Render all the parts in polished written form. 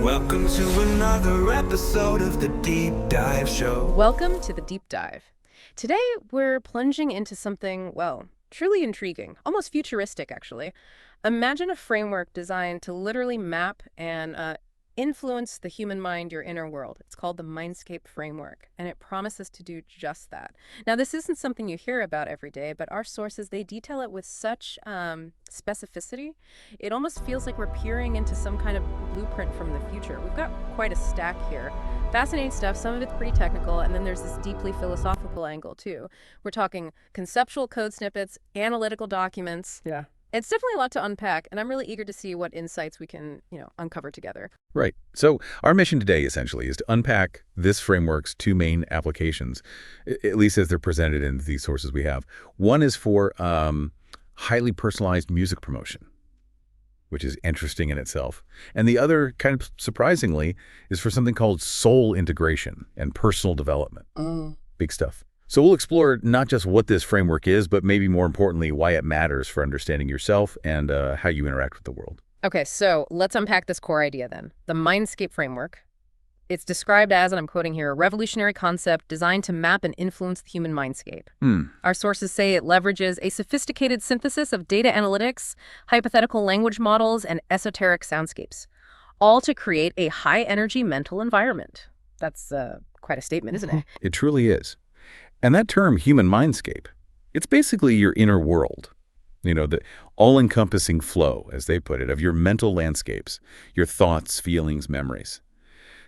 Welcome to another episode of the Deep Dive Show. Welcome to the Deep Dive. Today, we're plunging into something, well, truly intriguing, almost futuristic, actually. Imagine a framework designed to literally map and influence the human mind, your inner world. It's called the Mindscape Framework, and it promises to do just that. Now, this isn't something you hear about every day, but our sources, they detail it with such specificity. It almost feels like we're peering into some kind of blueprint from the future. We've got quite a stack here. Fascinating stuff. Some of it's pretty technical, and then there's this deeply philosophical angle, too. We're talking conceptual code snippets, analytical documents. Yeah. It's definitely a lot to unpack, and I'm really eager to see what insights we can, uncover together. Right. So our mission today, essentially, is to unpack this framework's two main applications, at least as they're presented in these sources we have. One is for highly personalized music promotion, which is interesting in itself. And the other, kind of surprisingly, is for something called soul integration and personal development. Big stuff. So we'll explore not just what this framework is, but maybe more importantly, why it matters for understanding yourself and how you interact with the world. Okay, so let's unpack this core idea then. The Mindscape Framework. It's described as, and I'm quoting here, a revolutionary concept designed to map and influence the human mindscape. Our sources say it leverages a sophisticated synthesis of data analytics, hypothetical language models, and esoteric soundscapes, all to create a high-energy mental environment. That's quite a statement, isn't it? It truly is. And that term, human mindscape, it's basically your inner world. The all-encompassing flow, as they put it, of your mental landscapes, your thoughts, feelings, memories.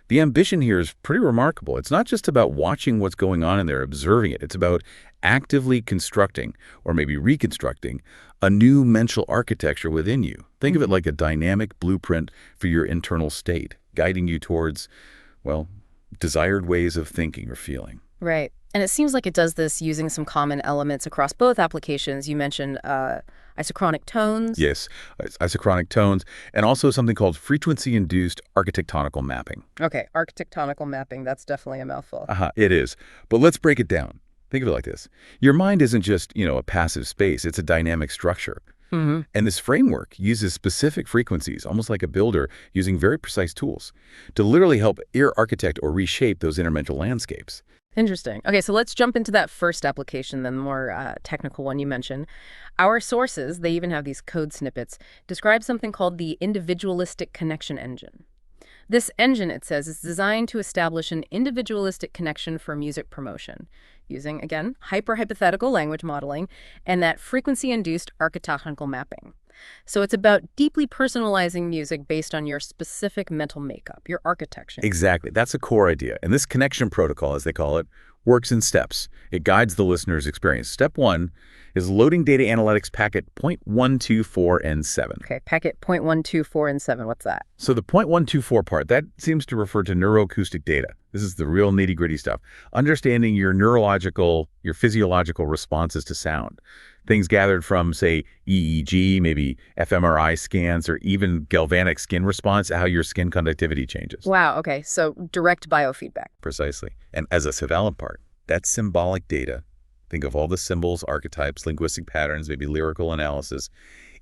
The ambition here is pretty remarkable. It's not just about watching what's going on in there, observing it. It's about actively constructing, or maybe reconstructing, a new mental architecture within you. Think of it like a dynamic blueprint for your internal state, guiding you towards, well, desired ways of thinking or feeling. Right. And it seems like it does this using some common elements across both applications. You mentioned isochronic tones. Yes, isochronic tones, and also something called frequency-induced architectonical mapping. Okay, architectonical mapping, that's definitely a mouthful. It is. But let's break it down. Think of it like this. Your mind isn't just, a passive space. It's a dynamic structure. And this framework uses specific frequencies, almost like a builder, using very precise tools to literally help architect or reshape those inner mental landscapes. Interesting. Okay, so let's jump into that first application, then the more technical one you mentioned. Our sources, they even have these code snippets, describe something called the Individualistic Connection Engine. This engine, it says, is designed to establish an individualistic connection for music promotion, using, again, hyper-hypothetical language modeling and that frequency-induced architectonical mapping. So it's about deeply personalizing music based on your specific mental makeup, your architecture. Exactly. That's a core idea. And this connection protocol, as they call it, works in steps. It guides the listener's experience. Step 1 is loading data analytics packet 0.124 and 7. Okay, packet 0.124 and 7. What's that? So the 0.124 part, that seems to refer to neuroacoustic data. This is the real nitty-gritty stuff. Understanding your neurological, your physiological responses to sound. Things gathered from, say, EEG, maybe fMRI scans, or even galvanic skin response, how your skin conductivity changes. Wow, okay, so direct biofeedback. Precisely. And as a surveillance part, that's symbolic data. Think of all the symbols, archetypes, linguistic patterns, maybe lyrical analysis,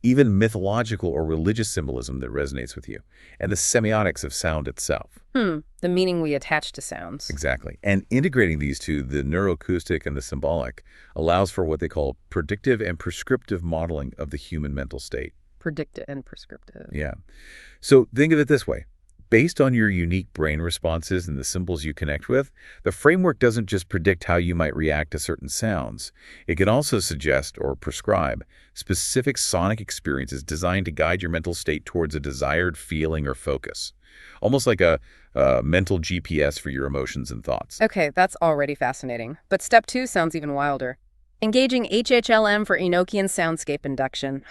even mythological or religious symbolism that resonates with you, and the semiotics of sound itself. The meaning we attach to sounds. Exactly. And integrating these two, the neuroacoustic and the symbolic, allows for what they call predictive and prescriptive modeling of the human mental state. Predictive and prescriptive. Yeah. So think of it this way. Based on your unique brain responses and the symbols you connect with, the framework doesn't just predict how you might react to certain sounds. It can also suggest or prescribe specific sonic experiences designed to guide your mental state towards a desired feeling or focus. Almost like a mental GPS for your emotions and thoughts. Okay, that's already fascinating. But step 2 sounds even wilder. Engaging HHLM for Enochian soundscape induction.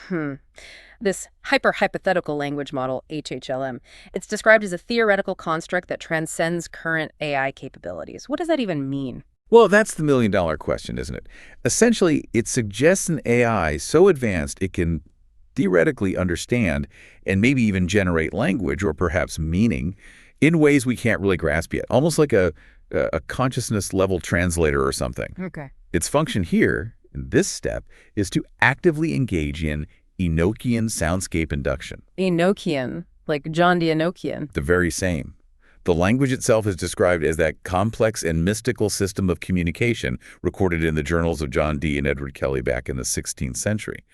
This hyper-hypothetical language model, HHLM, it's described as a theoretical construct that transcends current AI capabilities. What does that even mean? Well, that's the million-dollar question, isn't it? Essentially, it suggests an AI so advanced it can theoretically understand and maybe even generate language or perhaps meaning in ways we can't really grasp yet, almost like a consciousness-level translator or something. Okay. Its function here, in this step, is to actively engage in Enochian soundscape induction. Enochian. like John the Enochian. The very same. The language itself is described as that complex and mystical system of communication recorded in the journals of John Dee and Edward Kelly back in the 16th century.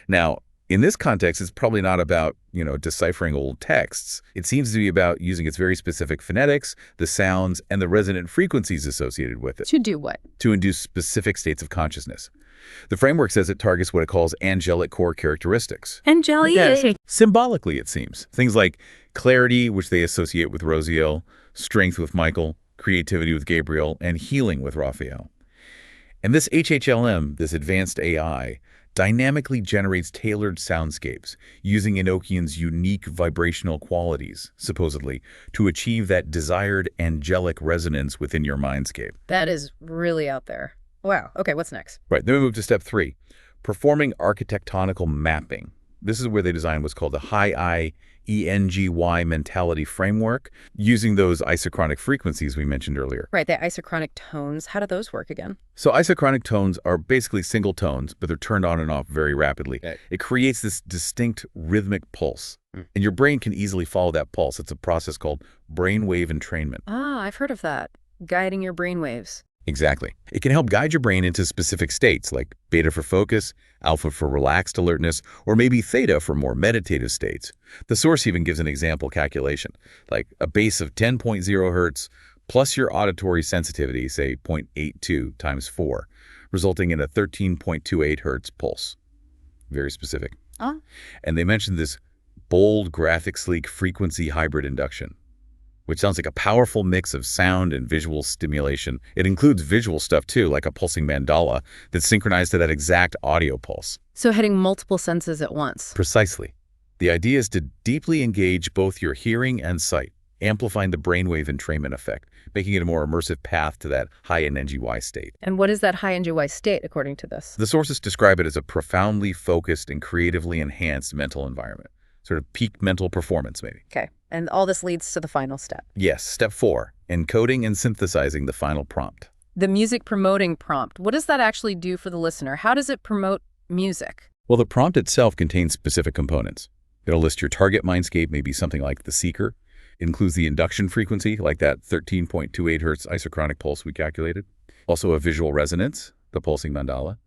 Now, in this context, it's probably not about, deciphering old texts. It seems to be about using its very specific phonetics, the sounds, and the resonant frequencies associated with it. To do what? To induce specific states of consciousness. The framework says it targets what it calls angelic core characteristics. Angelic? Yes. Symbolically, it seems. Things like clarity, which they associate with Rosiel, strength with Michael, creativity with Gabriel, and healing with Raphael. And this HHLM, this advanced AI, dynamically generates tailored soundscapes using Enochian's unique vibrational qualities, supposedly, to achieve that desired angelic resonance within your mindscape. That is really out there. Wow. Okay, what's next? Right, then we move to step 3, performing architectonical mapping. This is where they design what's called the high ENGY mentality framework, using those isochronic frequencies we mentioned earlier. Right, the isochronic tones. How do those work again? So isochronic tones are basically single tones, but they're turned on and off very rapidly. Okay. It creates this distinct rhythmic pulse, and your brain can easily follow that pulse. It's a process called brainwave entrainment. Ah, I've heard of that. Guiding your brainwaves. Exactly. It can help guide your brain into specific states like beta for focus, alpha for relaxed alertness, or maybe theta for more meditative states. The source even gives an example calculation, like a base of 10.0 hertz plus your auditory sensitivity, say 0.82 times 4, resulting in a 13.28 hertz pulse. Very specific. And they mentioned this bold, graphic, sleek frequency hybrid induction, which sounds like a powerful mix of sound and visual stimulation. It includes visual stuff too, like a pulsing mandala that's synchronized to that exact audio pulse. So hitting multiple senses at once. Precisely. The idea is to deeply engage both your hearing and sight, amplifying the brainwave entrainment effect, making it a more immersive path to that high NGY state. And what is that high NGY state according to this? The sources describe it as a profoundly focused and creatively enhanced mental environment. Sort of peak mental performance, maybe. Okay. And all this leads to the final step. Yes, step 4, encoding and synthesizing the final prompt. The music promoting prompt. What does that actually do for the listener? How does it promote music? Well, the prompt itself contains specific components. It'll list your target mindscape, maybe something like the seeker. It includes the induction frequency, like that 13.28 hertz isochronic pulse we calculated. Also a visual resonance, the pulsing mandala.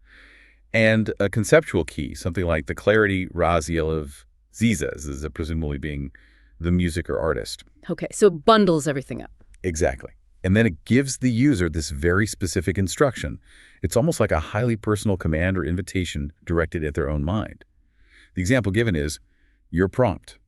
And a conceptual key, something like the clarity Raziel of Zizas, is presumably being the music or artist. Okay, so it bundles everything up. Exactly. And then it gives the user this very specific instruction. It's almost like a highly personal command or invitation directed at their own mind. The example given is your prompt.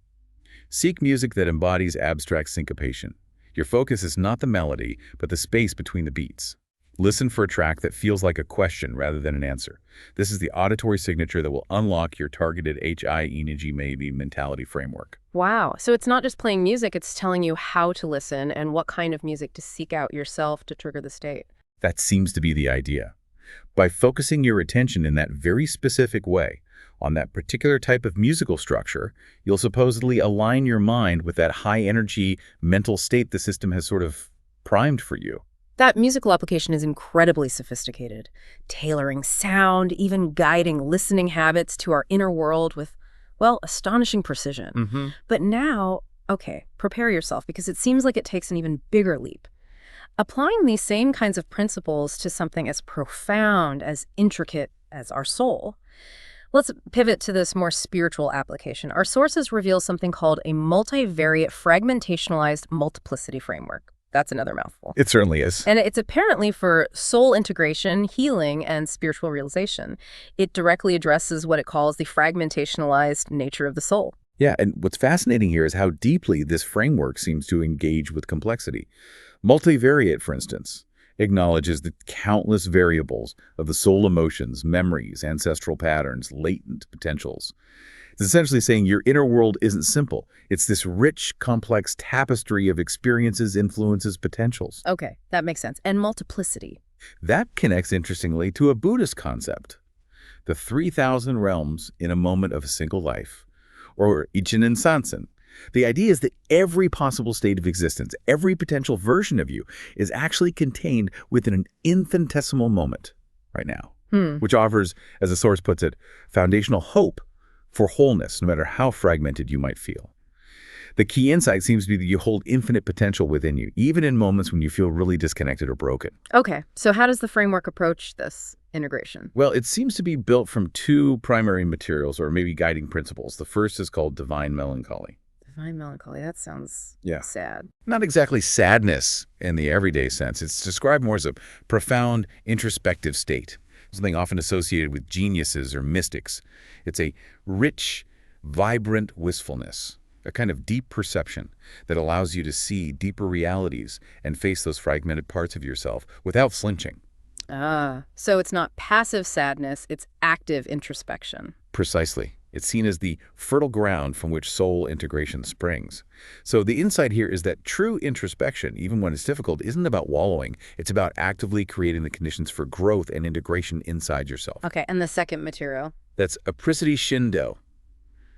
Seek music that embodies abstract syncopation. Your focus is not the melody, but the space between the beats. Listen for a track that feels like a question rather than an answer. This is the auditory signature that will unlock your targeted HI-ENERGY-MAYBE mentality framework. Wow. So it's not just playing music, it's telling you how to listen and what kind of music to seek out yourself to trigger the state. That seems to be the idea. By focusing your attention in that very specific way on that particular type of musical structure, you'll supposedly align your mind with that high-energy mental state the system has sort of primed for you. That musical application is incredibly sophisticated, tailoring sound, even guiding listening habits to our inner world with, well, astonishing precision. But now, okay, prepare yourself because it seems like it takes an even bigger leap. Applying these same kinds of principles to something as profound, as intricate as our soul. Let's pivot to this more spiritual application. Our sources reveal something called a multivariate fragmentationalized multiplicity framework. That's another mouthful. It certainly is. And it's apparently for soul integration, healing, and spiritual realization. It directly addresses what it calls the fragmentationalized nature of the soul. Yeah, and what's fascinating here is how deeply this framework seems to engage with complexity. Multivariate, for instance, acknowledges the countless variables of the soul emotions, memories, ancestral patterns, latent potentials. It's essentially saying your inner world isn't simple. It's this rich, complex tapestry of experiences, influences, potentials. Okay, that makes sense. And multiplicity. That connects, interestingly, to a Buddhist concept. The 3,000 realms in a moment of a single life, or Ichinen Sansen. The idea is that every possible state of existence, every potential version of you, is actually contained within an infinitesimal moment right now, which offers, as the source puts it, foundational hope for wholeness, no matter how fragmented you might feel. The key insight seems to be that you hold infinite potential within you, even in moments when you feel really disconnected or broken. Okay, so how does the framework approach this integration? Well, it seems to be built from two primary materials, or maybe guiding principles. The first is called divine melancholy. Divine melancholy, that sounds Yeah. sad. Not exactly sadness in the everyday sense. It's described more as a profound introspective state, something often associated with geniuses or mystics. It's a rich, vibrant wistfulness, a kind of deep perception that allows you to see deeper realities and face those fragmented parts of yourself without flinching. So it's not passive sadness, it's active introspection. Precisely. It's seen as the fertile ground from which soul integration springs. So the insight here is that true introspection, even when it's difficult, isn't about wallowing. It's about actively creating the conditions for growth and integration inside yourself. Okay, and the second material? That's apricity shindo,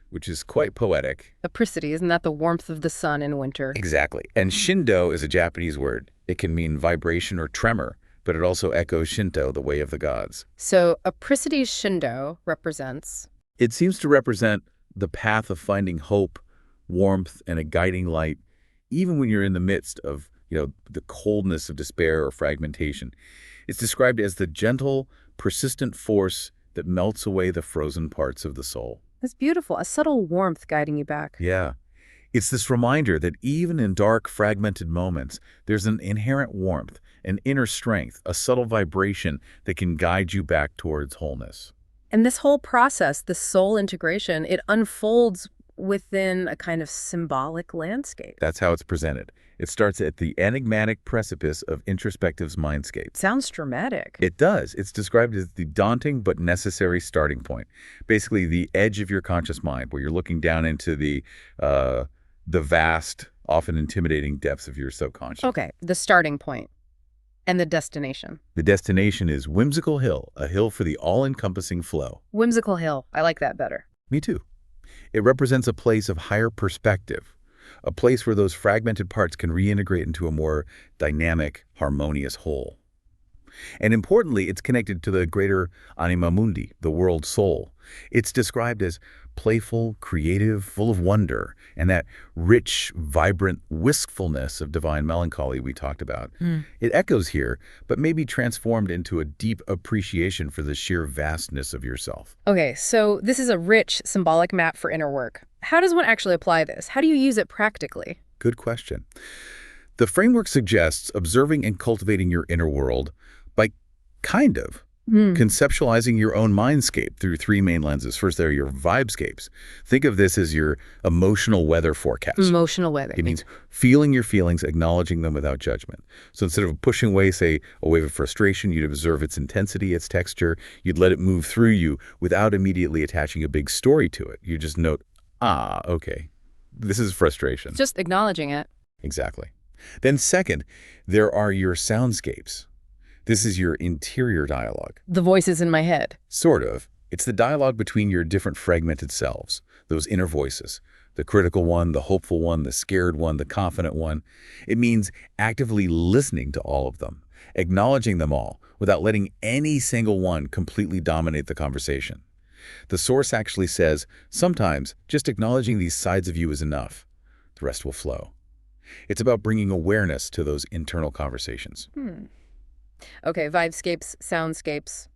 which is quite poetic. Apricity, isn't that the warmth of the sun in winter? Exactly. And shindo is a Japanese word. It can mean vibration or tremor, but it also echoes Shinto, the way of the gods. So apricity shindo represents... It seems to represent the path of finding hope, warmth, and a guiding light, even when you're in the midst of, the coldness of despair or fragmentation. It's described as the gentle, persistent force that melts away the frozen parts of the soul. That's beautiful, a subtle warmth guiding you back. Yeah. It's this reminder that even in dark, fragmented moments, there's an inherent warmth, an inner strength, a subtle vibration that can guide you back towards wholeness. And this whole process, the soul integration, it unfolds within a kind of symbolic landscape. That's how it's presented. It starts at the enigmatic precipice of introspective's mindscape. Sounds dramatic. It does. It's described as the daunting but necessary starting point. Basically, the edge of your conscious mind, where you're looking down into the vast, often intimidating depths of your subconscious. Okay, the starting point. And the destination. The destination is Whimsical Hill, a hill for the all-encompassing flow. Whimsical Hill. I like that better. Me too. It represents a place of higher perspective, a place where those fragmented parts can reintegrate into a more dynamic, harmonious whole. And importantly, it's connected to the greater anima mundi, the world soul. It's described as playful, creative, full of wonder, and that rich, vibrant wistfulness of divine melancholy we talked about. It echoes here, but may be transformed into a deep appreciation for the sheer vastness of yourself. Okay, so this is a rich, symbolic map for inner work. How does one actually apply this? How do you use it practically? Good question. The framework suggests observing and cultivating your inner world by kind of conceptualizing your own mindscape through three main lenses. First, there are your vibescapes. Think of this as your emotional weather forecast. Emotional weather. It means feeling your feelings, acknowledging them without judgment. So instead of pushing away, say, a wave of frustration, you'd observe its intensity, its texture. You'd let it move through you without immediately attaching a big story to it. You just note, okay, this is frustration. Just acknowledging it. Exactly. Then second, there are your soundscapes. This is your interior dialogue. The voices in my head. Sort of. It's the dialogue between your different fragmented selves, those inner voices, the critical one, the hopeful one, the scared one, the confident one. It means actively listening to all of them, acknowledging them all without letting any single one completely dominate the conversation. The source actually says, sometimes just acknowledging these sides of you is enough. The rest will flow. It's about bringing awareness to those internal conversations. Okay, vibescapes, soundscapes.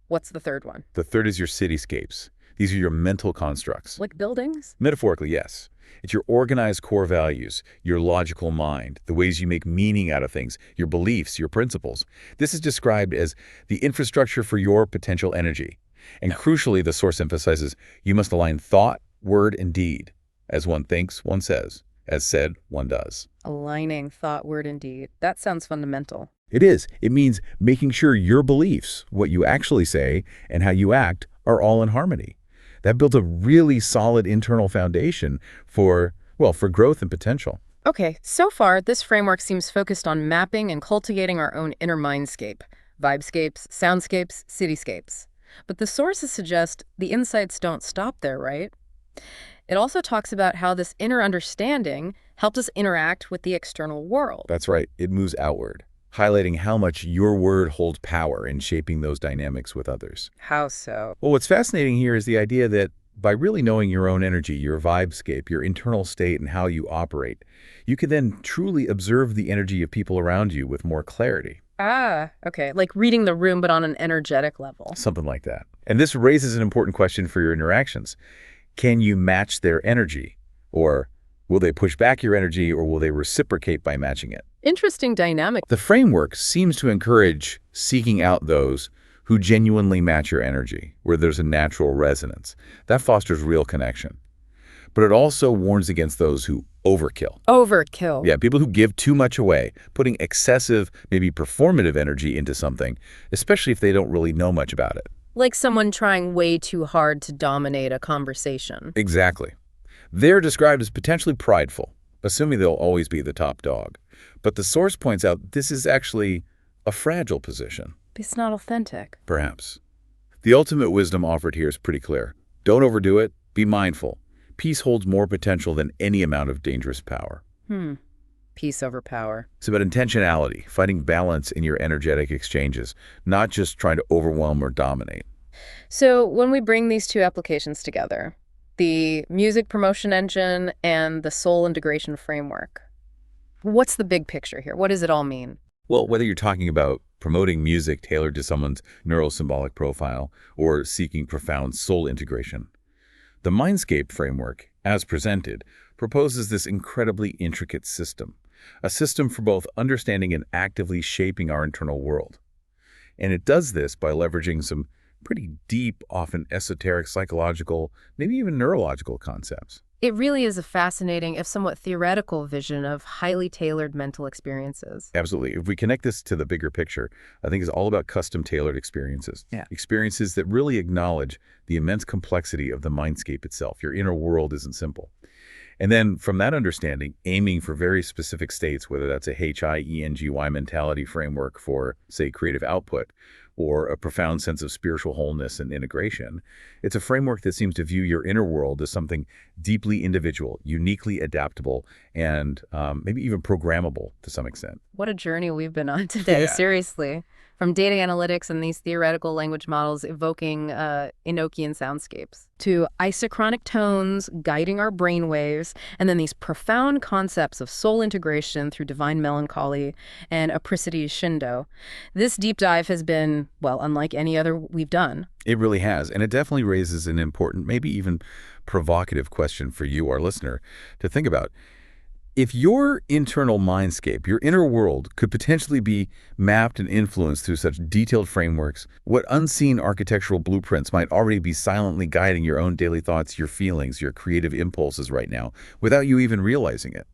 What's the third one? The third is your cityscapes. These are your mental constructs. Like buildings? Metaphorically, yes. It's your organized core values, your logical mind, the ways you make meaning out of things, your beliefs, your principles. This is described as the infrastructure for your potential energy. And crucially, the source emphasizes you must align thought, word, and deed. As one thinks, one says. As said, one does. Aligning thought, word, and deed. That sounds fundamental. It is. It means making sure your beliefs, what you actually say, and how you act are all in harmony. That builds a really solid internal foundation for growth and potential. Okay, so far, this framework seems focused on mapping and cultivating our own inner mindscape. Vibescapes, soundscapes, cityscapes. But the sources suggest the insights don't stop there, right? It also talks about how this inner understanding helps us interact with the external world. That's right. It moves outward, highlighting how much your word holds power in shaping those dynamics with others. How so? Well, what's fascinating here is the idea that By really knowing your own energy, your vibescape, your internal state, and how you operate, you can then truly observe the energy of people around you with more clarity. Ah, okay. Like reading the room, but on an energetic level. Something like that. And this raises an important question for your interactions. Can you match their energy? Or will they push back your energy, or will they reciprocate by matching it? Interesting dynamic. The framework seems to encourage seeking out those who genuinely match your energy, where there's a natural resonance. That fosters real connection. But it also warns against those who overkill. Overkill. Yeah, people who give too much away, putting excessive, maybe performative energy into something, especially if they don't really know much about it. Like someone trying way too hard to dominate a conversation. Exactly. They're described as potentially prideful, assuming they'll always be the top dog. But the source points out this is actually a fragile position. It's not authentic. Perhaps. The ultimate wisdom offered here is pretty clear. Don't overdo it. Be mindful. Peace holds more potential than any amount of dangerous power. Peace over power. It's about intentionality, finding balance in your energetic exchanges, not just trying to overwhelm or dominate. So when we bring these two applications together, the music promotion engine and the soul integration framework, what's the big picture here? What does it all mean? Well, whether you're talking about promoting music tailored to someone's neurosymbolic profile or seeking profound soul integration, the Mindscape framework, as presented, proposes this incredibly intricate system, a system for both understanding and actively shaping our internal world. And it does this by leveraging some pretty deep, often esoteric, psychological, maybe even neurological concepts. It really is a fascinating, if somewhat theoretical, vision of highly tailored mental experiences. Absolutely. If we connect this to the bigger picture, I think it's all about custom-tailored experiences. Yeah. Experiences that really acknowledge the immense complexity of the mindscape itself. Your inner world isn't simple. And then from that understanding, aiming for very specific states, whether that's a HIENGY mentality framework for, say, creative output, or a profound sense of spiritual wholeness and integration, it's a framework that seems to view your inner world as something deeply individual, uniquely adaptable, and maybe even programmable to some extent. What a journey we've been on today, Yeah. seriously. From data analytics and these theoretical language models evoking Enochian soundscapes, to isochronic tones guiding our brainwaves, and then these profound concepts of soul integration through divine melancholy and apricity Shindo. This deep dive has been, well, unlike any other we've done. It really has, and it definitely raises an important, maybe even provocative question for you, our listener, to think about. If your internal mindscape, your inner world, could potentially be mapped and influenced through such detailed frameworks, what unseen architectural blueprints might already be silently guiding your own daily thoughts, your feelings, your creative impulses right now, without you even realizing it?